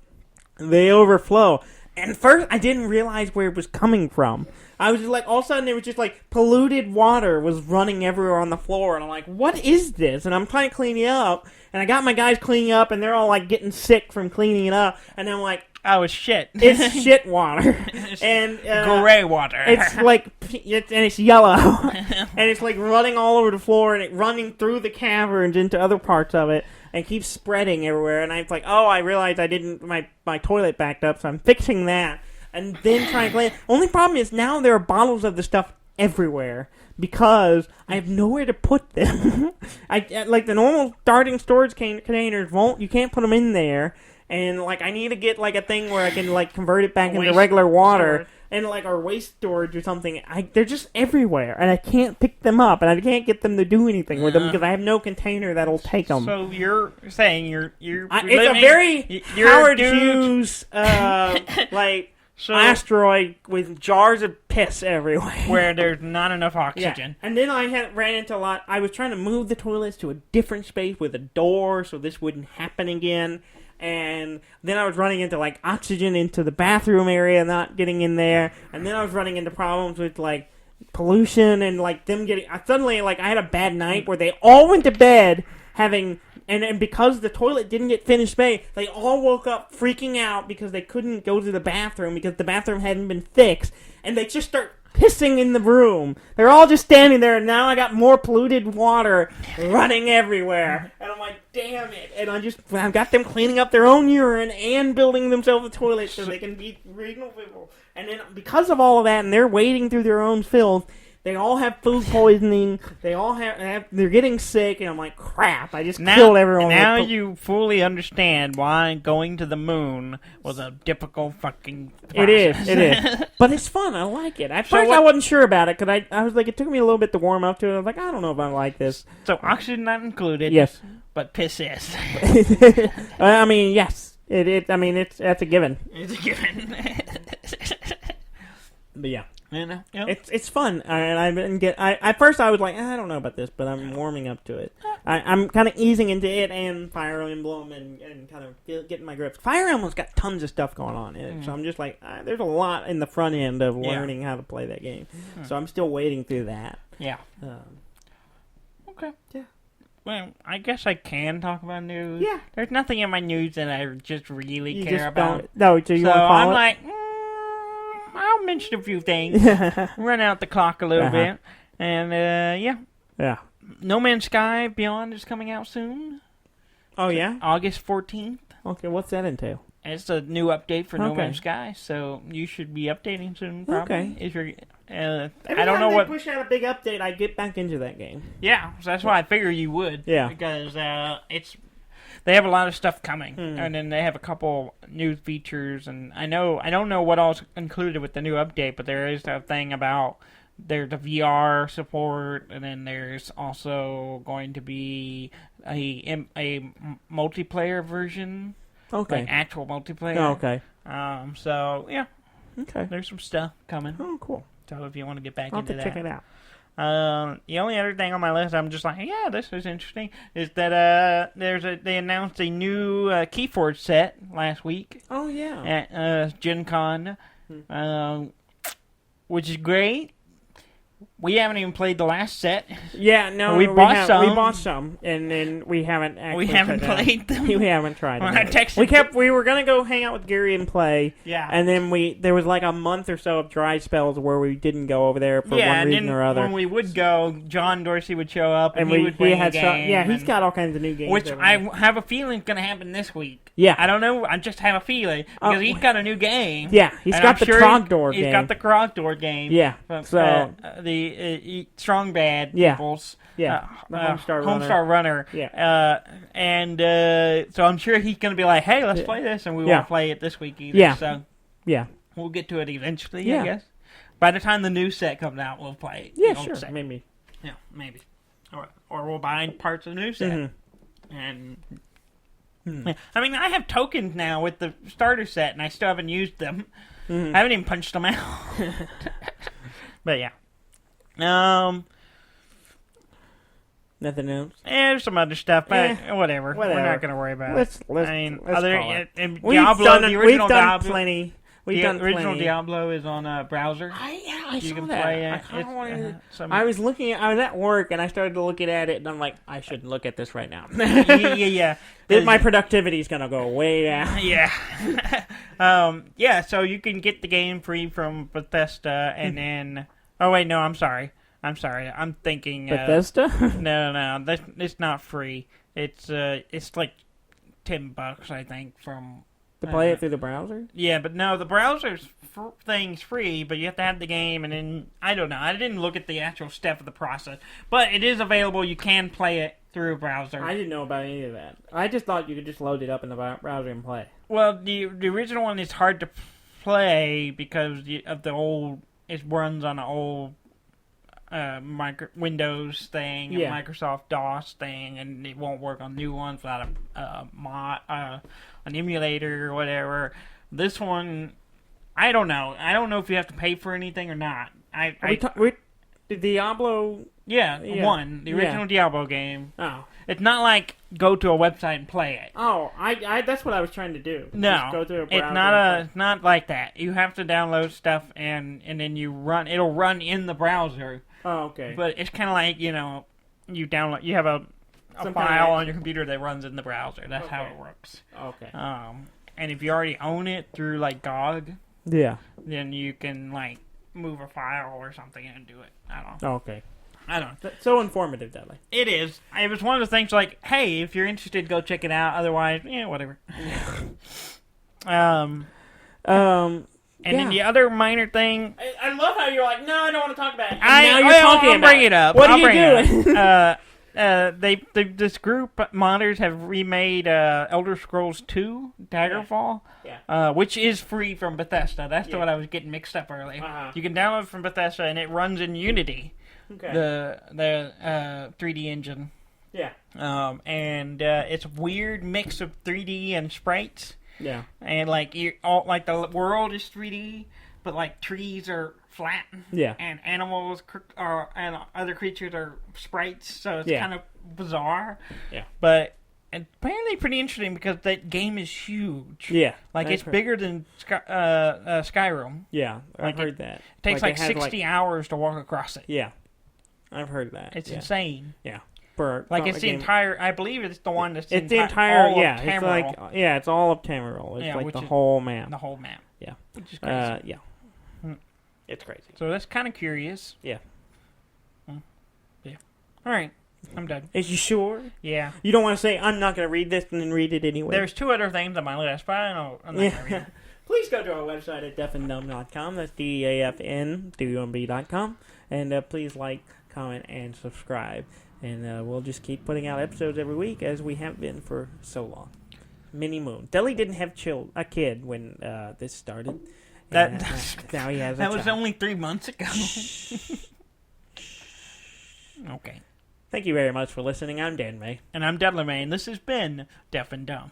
they overflow. And first, I didn't realize where it was coming from. I was just like, all of a sudden, it was just like polluted water was running everywhere on the floor, and I'm like, what is this? And I'm trying to clean it up, and I got my guys cleaning up, and they're all like getting sick from cleaning it up, and I'm like, oh, it's shit. It's shit water. And gray water. It's like, and it's yellow. And it's like running all over the floor, and it running through the caverns into other parts of it, and keeps spreading everywhere. And I'm like, oh, I realized I didn't, my toilet backed up, so I'm fixing that. And then trying to clean it. Only problem is now there are bottles of the stuff everywhere, because I have nowhere to put them. Like the normal starting storage containers you can't put them in there. And, I need to get, a thing where I can, convert it back into regular water. And, or waste storage or something. They're just everywhere. And I can't pick them up. And I can't get them to do anything with them because I have no container that'll take them. So you're saying you're it's a very Howard Hughes, asteroid with jars of piss everywhere. Where there's not enough oxygen. Yeah. And then I ran into I was trying to move the toilets to a different space with a door so this wouldn't happen again. And then I was running into, oxygen into the bathroom area, not getting in there. And then I was running into problems with, pollution and, them getting... Suddenly, I had a bad night where they all went to bed having... And because the toilet didn't get finished made, they all woke up freaking out because they couldn't go to the bathroom because the bathroom hadn't been fixed. And they just start pissing in the room. They're all just standing there, and now I got more polluted water running everywhere. And I'm like, damn it. And I've got them cleaning up their own urine and building themselves a toilet so they can be reasonable people. And then because of all of that, and they're wading through their own filth, They all have food poisoning. They all they're getting sick, and I'm like, crap! I just killed everyone. Now you fully understand why going to the moon was a difficult fucking process. It is. But it's fun. I like it. At first, I wasn't sure about it because I was like, it took me a little bit to warm up to it. I was like, I don't know if I like this. So oxygen not included. Yes, but piss is. I mean, yes. That's a given. It's a given. But yeah. Yep. It's fun, and at first I was like, I don't know about this, but I'm warming up to it. I'm kind of easing into it and Fire Emblem and kind of getting my grips. Fire Emblem's got tons of stuff going on in it, so I'm just like, there's a lot in the front end of learning how to play that game. So I'm still wading through that. Yeah. Okay. Yeah. Well, I guess I can talk about news. Yeah. There's nothing in my news that I just really care about. No, so you want to call I'm it? like, I'll mention a few things. Run out the clock a little bit. And, yeah. Yeah. No Man's Sky Beyond is coming out soon. Oh, yeah? August 14th. Okay, what's that entail? It's a new update for No Man's Sky, so you should be updating soon, probably. Okay. If you're, I don't know what. Every time they push out a big update, I get back into that game. Yeah, so that's why I figure you would. Yeah. Because they have a lot of stuff coming, and then they have a couple new features, and I don't know what all's included with the new update, but there is a thing about there's the VR support, and then there's also going to be a multiplayer version. Okay. Like actual multiplayer. Oh, okay. So yeah. Okay. There's some stuff coming. Oh, cool. So if you want to get back I'll into have to check it out. The only other thing on my list, I'm just like, yeah, this is interesting, is that they announced a new Keyforge set last week. Oh yeah. At Gen Con, which is great. We haven't even played the last set. Yeah, no, we bought some. We bought some, and then we haven't actually. We haven't played them. We haven't tried them. I texted. We were gonna go hang out with Gary and play. Yeah. And then there was like a month or so of dry spells where we didn't go over there for one reason or other. When we would go, John Dorsey would show up and he would bring a game. He's got all kinds of new games. Which I have a feeling is gonna happen this week. Yeah. I don't know. I just have a feeling because he's got a new game. Yeah, he's got the Krogdor game. He's got the Krogdor game. Yeah. So the Strong Bad peoples. Yeah. Homestar Runner. Yeah. So I'm sure he's going to be like, hey, let's play this, and we won't play it this week either. Yeah. So yeah. We'll get to it eventually, I guess. By the time the new set comes out, we'll play it. Yeah, sure. Maybe. Yeah, maybe. Or we'll buy parts of the new set. Mm-hmm. And I mean, I have tokens now with the starter set, and I still haven't used them. Mm-hmm. I haven't even punched them out. But yeah. Nothing else. There's some other stuff, but whatever. We're not going to worry about it. We've done plenty. The original Diablo is on browser. I saw that. I was at work and I started looking at it and I'm like, I shouldn't look at this right now. yeah. My productivity is gonna go way down. Yeah. So you can get the game free from Bethesda, and then. Oh wait, no, I'm sorry. I'm thinking Bethesda. No, it's not free. It's like $10, I think, from. To play it through the browser? Yeah, but no, the browser's thing's free, but you have to have the game, and then, I don't know. I didn't look at the actual step of the process. But it is available. You can play it through a browser. I didn't know about any of that. I just thought you could just load it up in the browser and play. Well, the original one is hard to play because of the old... It runs on an old Windows thing, and Microsoft DOS thing, and it won't work on new ones without an emulator or whatever. This one, I don't know. I don't know if you have to pay for anything or not. Diablo... the original Diablo game. Oh. It's not like go to a website and play it. Oh, that's what I was trying to do. No, just go to a browser it's not like that. You have to download stuff and then it'll run in the browser. Oh, okay. But it's kind of like, you download, you have a file on your computer that runs in the browser. That's how it works. Okay. And if you already own it through like GOG, then you can like move a file or something and do it. I don't know. Oh, okay. I don't know. That's so informative, Dudley. It is. It was one of the things like, hey, if you're interested, go check it out. Otherwise, whatever. And then the other minor thing... I love how you're like, no, I don't want to talk about it. Now you're talking about it. I'll bring it up. What are you doing? This group modders have remade Elder Scrolls 2 Daggerfall, which is free from Bethesda. That's what I was getting mixed up earlier. You can download it from Bethesda, and it runs in Unity, the 3D engine. Yeah. And it's a weird mix of 3D and sprites. Yeah. And the world is 3D, but like trees are flat. Yeah. And animals and other creatures are sprites, so it's kind of bizarre. Yeah. But apparently pretty interesting because that game is huge. Yeah. Like it's bigger than Skyrim. Yeah, I've heard that. It takes like 60 hours to walk across it. Yeah. I've heard that. It's insane. Yeah. It's the entire. I believe it's the one that's. It's the entire. All yeah, of it's like it's all of Tamriel. It's like the whole map. The whole map. Yeah, which is crazy. Yeah, it's crazy. So that's kind of curious. Yeah. Yeah. All right, I'm done. Is you sure? Yeah. You don't want to say I'm not going to read this and then read it anyway. There's 2 other things on my list, but I'm not going to read them. Please go to our website at deafandumb.com. That's DEAFN.com. And please like, comment, and subscribe. And we'll just keep putting out episodes every week as we have been for so long. Mini Moon. Dudley didn't have a kid when this started. Now he has a That was child. only 3 months ago. Okay. Thank you very much for listening. I'm Dan May. And I'm Dudley May, and this has been Deaf and Dumb.